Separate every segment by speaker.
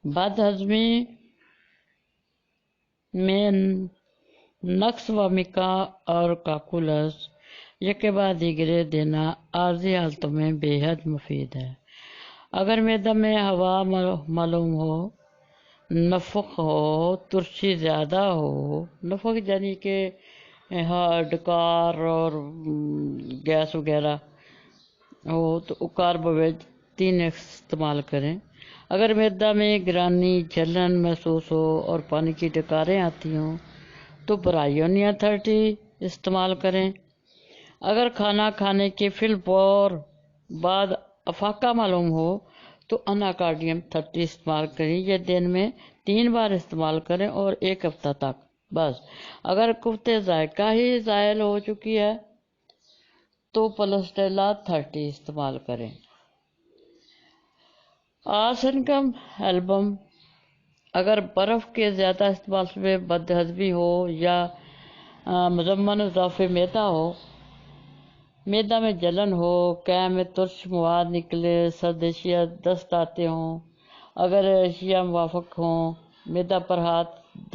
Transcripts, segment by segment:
Speaker 1: बद हजमी में नक्स व मिका और काकुलस यके बाद दिगरे देना आर्जी हालतों में बेहद मुफीद है। अगर मैदा में हवा मालूम हो, नफक हो, तुर्शी ज़्यादा हो, नफक यानी कि डकार और गैस वगैरह हो तो कार्बोवेज 3 इस्तेमाल करें। अगर मैदा में गिरानी जलन महसूस हो और पानी की डकारें आती हों तो ब्रायोनिया 30 इस्तेमाल करें। अगर खाना खाने के फिलपौर बाद अफाका मालूम हो तो अनाकार्डियम 30 इस्तेमाल करें। यह दिन में 3 बार इस्तेमाल करें और 1 हफ्ता तक बस। अगर कुफ्ते जायका ही ज़ायल हो चुकी है तो पलस्टेला 30 इस्तेमाल करें। आसनकम एल्बम अगर बर्फ़ के ज़्यादा इस्तेमाल से बदहज़मी हो या मुज़म्मन इजाफ़े मैदा हो, मैदा में जलन हो, कै में तुर्श मवाद निकले, सर्देशिया दस्त आते हों, अगर एशिया मुवाफ़क हों, मैदा पर हाथ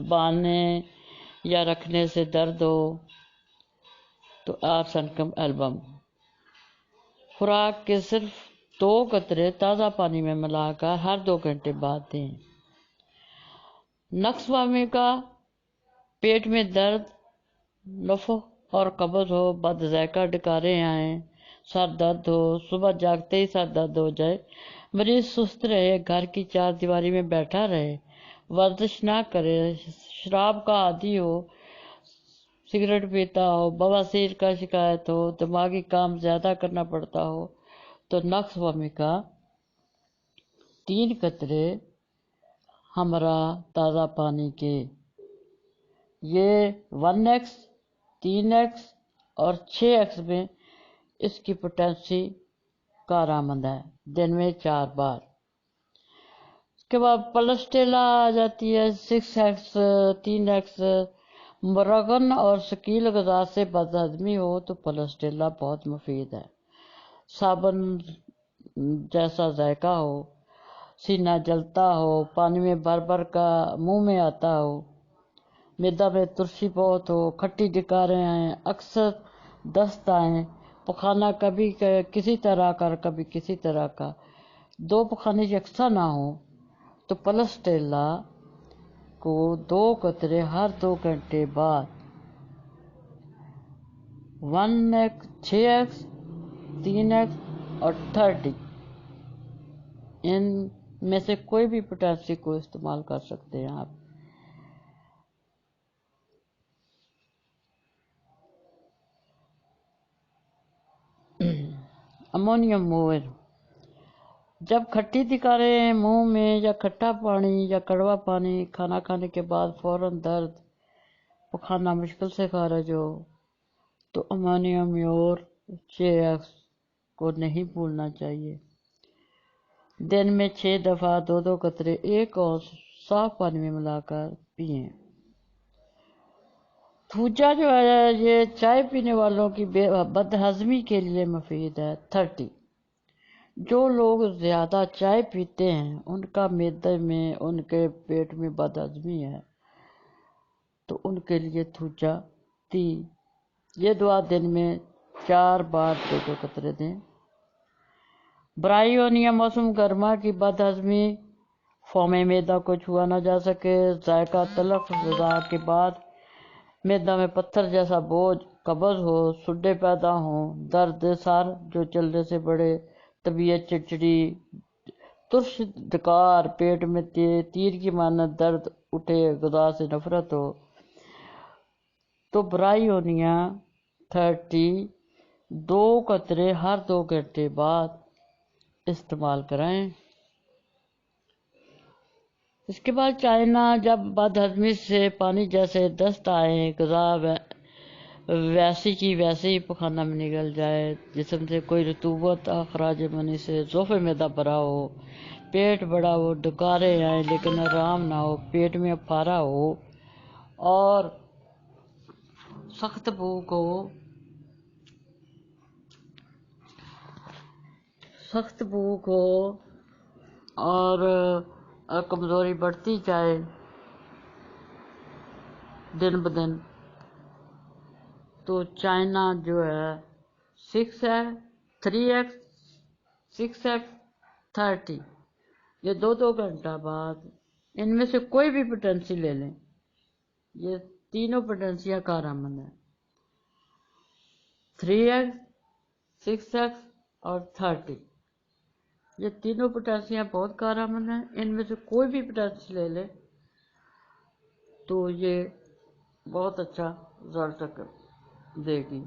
Speaker 1: दबाने या रखने से दर्द हो तो आसनकम एल्बम। खुराक के सिर्फ 2 कतरे ताज़ा पानी में मिलाकर हर 2 घंटे बाद दें। नक्सवामी का पेट में दर्द, नफो और कब्ज हो, बद ज़ायका डकारें आएँ, सर दर्द हो, सुबह जागते ही सर दर्द हो जाए, मरीज सुस्त रहे, घर की 4 दीवारी में बैठा रहे, वर्जिश ना करे, शराब का आदी हो, सिगरेट पीता हो, बवासीर का शिकायत हो, दिमागी काम ज़्यादा करना पड़ता हो तो नक्सवामी का 3 कतरे हमरा ताज़ा पानी के। ये 1x, 3x और 6x में इसकी पोटेंसी कारआमद है, दिन में 4 बार। उसके बाद पलस्टेला आ जाती है 6x, 3x। मुरगन और शकील ग़िज़ा से बदहज़मी हो तो पलस्टेला बहुत मुफीद है। साबुन जैसा जायका हो, सीना जलता हो, पानी में भर भर का मुंह में आता हो, मैदा में तुर्शी बहुत हो, खट्टी डकारें आएँ, अक्सर दस्त आएँ, पखाना कभी किसी तरह का कभी किसी तरह का, 2 पखाने यकसा ना हो तो पलस्टेला को 2 कतरे हर 2 घंटे बाद 1x, 6x, 3x और 30 इन में से कोई भी पोटेंसी को इस्तेमाल कर सकते हैं आप। अमोनियम मोर जब खट्टी डकारें मुंह में या खट्टा पानी या कड़वा पानी, खाना खाने के बाद फौरन दर्द, पखाना मुश्किल से खारिज हो तो अमोनियम म्योर 6x को नहीं भूलना चाहिए। दिन में 6 दफ़ा 2-2 कतरे 1 और साफ पानी में मिलाकर पिएं। थूजा जो है ये चाय पीने वालों की बदहज़मी के लिए मुफीद है। 30 जो लोग ज़्यादा चाय पीते हैं उनका मैदे में उनके पेट में बदहज़मी है तो उनके लिए थूजा 3 ये दुआ दिन में 4 बार 2-2 कतरे दें। ब्रायोनिया मौसम गर्मा की बदहज़मी, फौमे मैदा को छुआ ना जा सके, जायका तलख ग़िज़ा के बाद मैदा में पत्थर जैसा बोझ, कब्ज़ हो, सुड्डे पैदा हों, दर्द सर जो चलने से बढ़े, तबीयत चिड़चिड़ी, तुर्श डकार, पेट में तीर की मानत दर्द उठे, ग़िज़ा से नफरत हो तो ब्रायोनिया 30 2 कतरे हर 2 घंटे बाद इस्तेमाल कराएं। इसके बाद चाइना जब बदहज़मी से पानी जैसे दस्त आए, ग़िज़ा वैसी की वैसे ही पखाना में निकल जाए, जिस्म से कोई रतूबत अखराज मनी से ज़ोफ़े मैदा भरा हो, पेट बड़ा हो, डकारें आए लेकिन आराम ना हो, पेट में अफारा हो और सख्त भूख हो और اور کمزوری بڑھتی جائے دن بدن، تو چائنا جو ہے 6x 3x 6x 30، یہ 2 گھنٹہ بعد ان میں سے کوئی بھی پوٹینسی لے لیں، یہ تینوں پوٹینسیاں کارآمد ہیں، 3x 6x اور 30، یہ تینوں پوٹینسیاں بہت کارآمد ہیں، ان میں سے کوئی بھی پوٹینسی لے لیں تو یہ بہت اچھا رزلٹ دے گی۔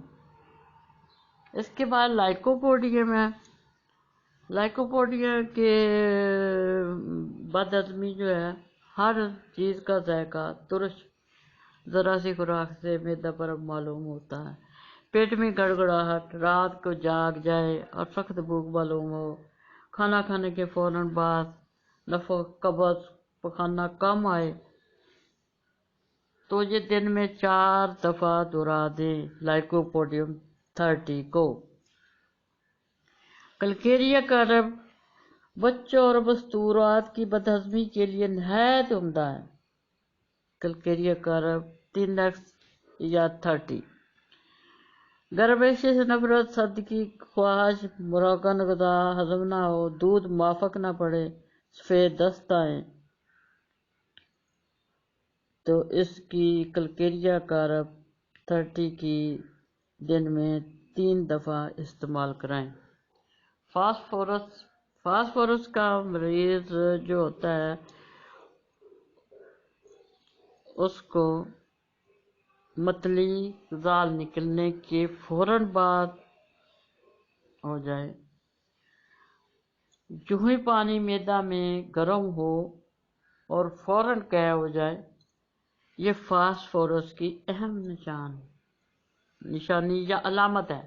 Speaker 1: اس کے بعد لائکوپوڈیم ہے۔ لائکوپوڈیم کے بد ہضمی جو ہے، ہر چیز کا ذائقہ ترش ذرا سی خوراک سے معدہ پر معلوم ہوتا ہے، پیٹ میں گڑگڑاہٹ، رات کو جاگ جائے اور سخت بھوک معلوم ہو، کھانا کھانے کے فوراً بعد نفع، قبض، پخانہ کم آئے تو یہ دن میں 4 دفعہ دہرا دیں لائکوپوڈیم 30 کو۔ کلکیریا کرب بچوں اور مستورات کی بدہضمی کے لیے نہایت عمدہ ہے۔ کلکیریا کرب 3x یا 30۔ گربیشے سے نفرت، صد کی خواہش، مروگن غذا ہضم نہ ہو، دودھ موافق نہ پڑے، سفید دست آئیں، تو اس کی کلکیریا کرب 30 کی دن میں 3 دفعہ استعمال کرائیں۔ فاسفورس کا مریض جو ہوتا ہے اس کو متلی زال نکلنے کے فوراً بعد ہو جائے، جو ہی پانی معدہ میں گرم ہو اور فوراً قے ہو جائے، یہ فاسفورس کی اہم نشانی یا علامت ہے۔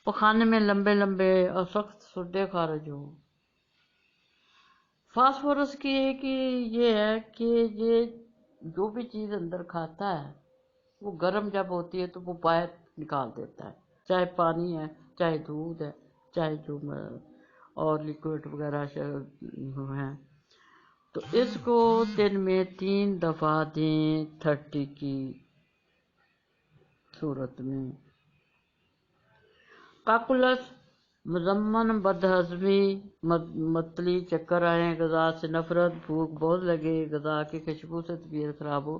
Speaker 1: پخانے میں لمبے لمبے اور سخت سڈے خارج ہو۔ فاسفورس کی ایک یہ ہے کہ یہ جو بھی چیز اندر کھاتا ہے وہ گرم جب ہوتی ہے تو وہ باہر نکال دیتا ہے، چاہے پانی ہے، چاہے دودھ ہے، چاہے جو اور لیکوڈ وغیرہ ہیں، تو اس کو دن میں 3 دفعہ دیں 30 کی صورت میں۔ کاکولس مضمن بد ہضمی، متلی، چکر آئیں، غذا سے نفرت، بھوک بہت لگے، غذا کی خوشبو سے طبیعت خراب ہو،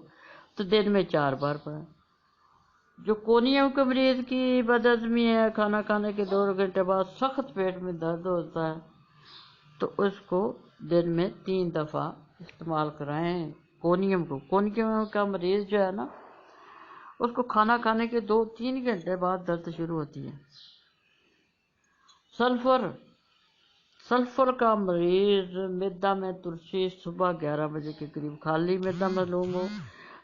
Speaker 1: تو دن میں 4 بار پڑھیں۔ جو کونیم کے مریض کی بد ہضمی ہے، کھانا کھانے کے 2 گھنٹے بعد سخت پیٹ میں درد ہوتا ہے، تو اس کو دن میں 3 دفعہ استعمال کرائیں۔ کونیم کا مریض جو ہے نا، اس کو کھانا کھانے کے 2-3 گھنٹے بعد درد شروع ہوتی ہے۔ سلفر کا مریض، معدہ میں ترشی، صبح 11 بجے کے قریب خالی معدہ معلوم ہو،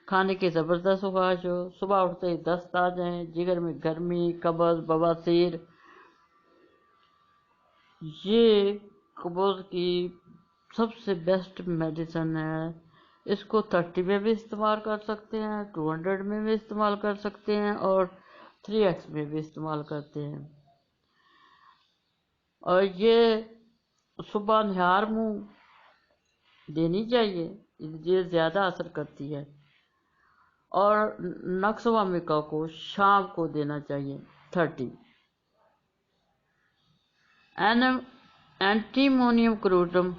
Speaker 1: کھانے کی زبردست خواہش ہو، صبح اٹھتے ہی دست آ جائیں، جگر میں گرمی، قبض، بواسیر، یہ قبض کی سب سے بیسٹ میڈیسن ہے۔ اس کو 30 میں بھی استعمال کر سکتے ہیں، 200 میں بھی استعمال کر سکتے ہیں اور 3x میں بھی استعمال کرتے ہیں، اور یہ صبح نہار منہ دینی چاہیے، یہ زیادہ اثر کرتی ہے، اور نقص وامکا کو شام کو دینا چاہیے 30۔ اینٹیمونیم کروٹم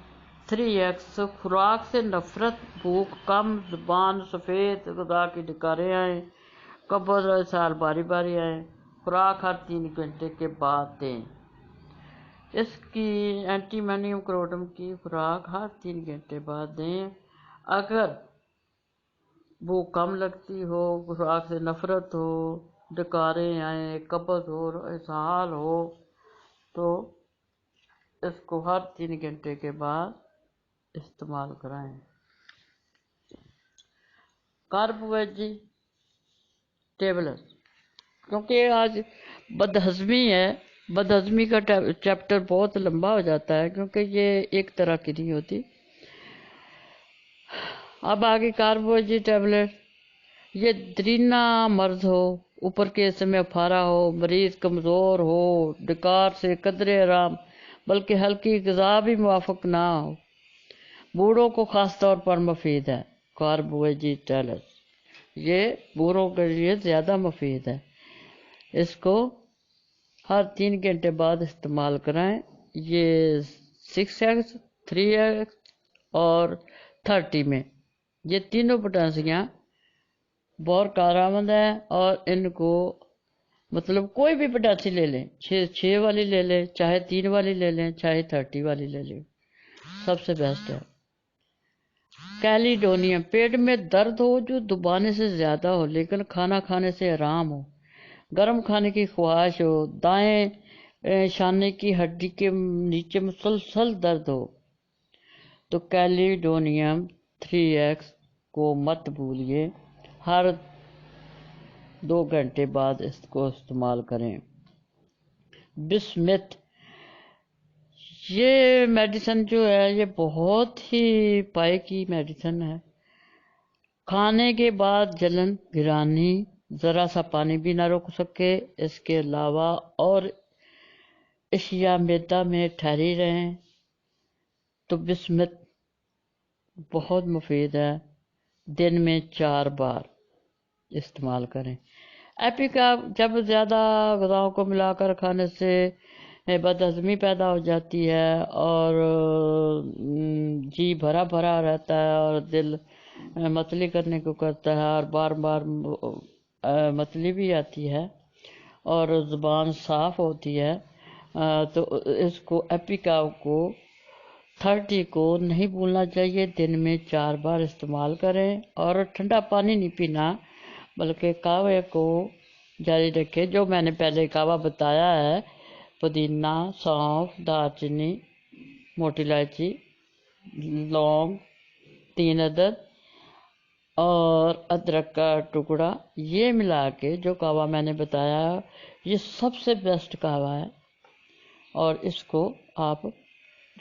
Speaker 1: 3x خوراک سے نفرت، بھوک کم، زبان سفید، غذا کی ڈکاریں آئیں، قبض اور اسہال باری باری آئیں، خوراک ہر 3 گھنٹے کے بعد دیں۔ اس کی اینٹیمونیم کروٹم کی خوراک ہر 3 گھنٹے بعد دیں۔ اگر بھوک کم لگتی ہو، خوراک سے نفرت ہو، ڈکاریں آئیں، قبض ہو، اسہال ہو، تو اس کو ہر 3 گھنٹے کے بعد استعمال کرائیں۔ کارب ویجی ٹیبلٹ، کیونکہ آج بد ہضمی ہے، بد ہضمی کا چیپٹر بہت لمبا ہو جاتا ہے کیونکہ یہ ایک طرح کی نہیں ہوتی۔ اب آگے کاربوجی ٹیبلٹ، یہ درینہ مرض ہو، اوپر کے حصے میں پھارا ہو، مریض کمزور ہو، ڈکار سے قدرے آرام بلکہ ہلکی غذا بھی موافق نہ ہو، बूढ़ों को ख़ास तौर पर मुफीद है। कार्बोवेजिटेल्स ये बूढ़ों के लिए ज़्यादा मुफीद है। इसको हर 3 घंटे बाद इस्तेमाल कराएं। ये 6x, 3x और 30 में ये तीनों पोटेशियाँ बहुत कारआमद है। और इनको मतलब कोई भी पोटेशी ले लें, 6 वाली ले लें, चाहे 3 वाली ले लें, चाहे 30 वाली ले लें, सबसे बेस्ट है। कैलिडोनियम पेट में दर्द हो जो दबाने से ज़्यादा हो लेकिन खाना खाने से आराम हो, गर्म खाने की ख्वाहिश हो, दाएं शाने की हड्डी के नीचे मुसलसल दर्द हो, तो कैलिडोनियम 3x को मत भूलिए। हर 2 घंटे बाद इसको इस्तेमाल करें। बिस्मिथ ये मेडिसिन जो है ये बहुत ही पाए की मेडिसिन है। खाने के बाद जलन, गिरानी, ज़रा सा पानी भी ना रोक सके। इसके अलावा और अशिया मैदा में ठहरी रहें तो बिस्मिथ बहुत मुफीद है। दिन में 4 बार इस्तेमाल करें। एपिका जब ज़्यादा ग़िज़ाओं को मिलाकर खाने से बदहज़मी पैदा हो जाती है और जी भरा भरा रहता है और दिल मतली करने को करता है और बार बार मतली भी आती है और ज़ुबान साफ़ होती है, तो इसको एपिका को 30 को नहीं भूलना चाहिए। दिन में 4 बार इस्तेमाल करें और ठंडा पानी नहीं पीना बल्कि कहवे को जारी रखें। जो मैंने पहले कहवा बताया है, पुदीना, सौंफ, दालचीनी, मोटी इलायची, लौंग 3 अदद और अदरक का टुकड़ा, ये मिला के जो कहवा मैंने बताया ये सबसे बेस्ट कहवा है। और इसको आप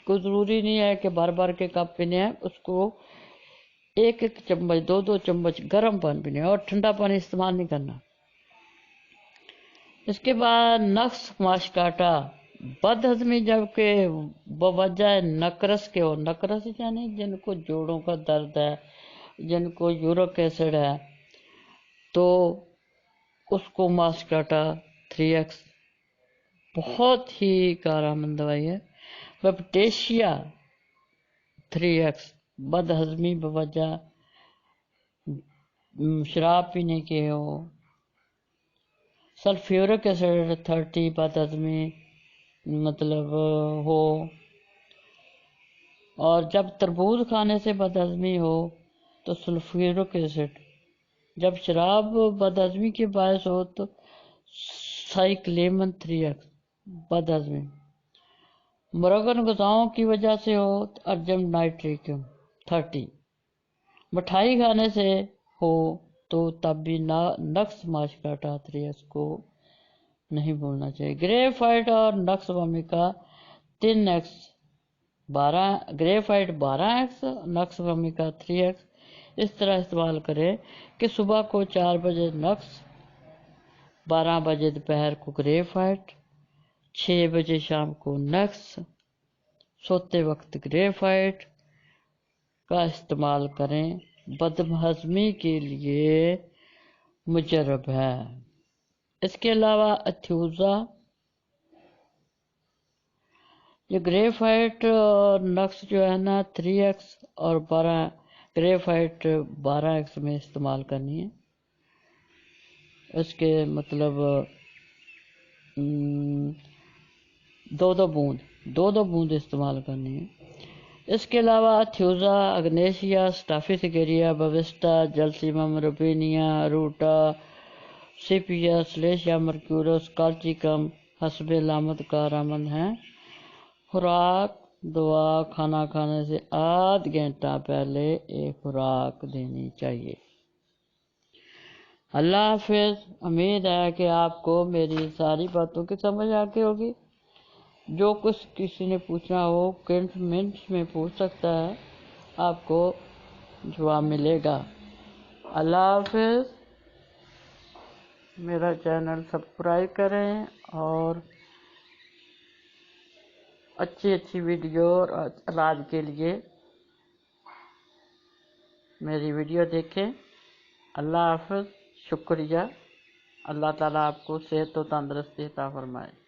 Speaker 1: को ज़रूरी नहीं है कि बार बार के कप पीने हैं, उसको 1-1 चम्मच 2-2 चम्मच गर्म पानी पीने और ठंडा पानी इस्तेमाल नहीं करना। इसके बाद नक्स माशकाटा बदहजमी जबकि बवजह नकरस के हो, नकरस यानी जिनको जोड़ों का दर्द है, जिनको यूरिक एसिड है, तो उसको माशकाटा 3x बहुत ही कारआमद दवाई है। वेपटेशिया 3x बदहजमी बवजह शराब पीने के हो, सल्फ्यूरिक एसिड 30 बदहजमी मतलब हो, और जब तरबूज खाने से बदहजमी हो तो सल्फ्यूरिक एसिड, जब शराब बदहजमी के बायस हो तो साइक्लेमन 3x बदहजमी, मुरगन ग़िज़ाओं की वजह से हो तो अर्जम नाइट्रिकम 30, मिठाई खाने से हो तो तब भी नक्स माशकाटा 3x को नहीं भूलना चाहिए। ग्रेफाइट और नक्स वमिका 3x 12, ग्रेफाइट 12x, नक्स वमिका 3x इस तरह इस्तेमाल करें कि सुबह को 4 बजे नक्स, 12 बजे दोपहर को ग्रेफाइट, 6 बजे शाम को नक्स, सोते वक्त ग्रेफाइट का इस्तेमाल करें। बदहज़मी के लिए मुजरब है। इसके अलावा अथ्यूज़ा, ये ग्रेफाइट और नक्स जो है ना 3x और 12 ग्रेफाइट 12x में इस्तेमाल करनी है। इसके मतलब 2-2 बूंद इस्तेमाल करनी है। इसके अलावा थ्यूज़ा, अग्नेशिया, स्टाफिथिकेरिया, बविस्टा, जलसीमम, रुबिनिया, रूटा, सिपिया, स्लेशिया, मर्क्यूरस, काल्चिकम हस्बे लामत कारआमद हैं। खुराक दवा खाना खाने से आध घंटा पहले एक खुराक देनी चाहिए। अल्लाह हाफिज़। उम्मीद है कि आपको मेरी सारी बातों की समझ आ गई होगी। जो कुछ किसी ने पूछना हो कमेंट्स में पूछ सकता है, आपको जवाब मिलेगा। अल्लाह हाफिज़। मेरा चैनल सब्सक्राइब करें और अच्छी अच्छी वीडियो और इलाज के लिए میری ویڈیو دیکھیں۔ اللہ حافظ، شکریہ۔ اللہ تعالیٰ آپ کو صحت و تندرستی عطا فرمائے۔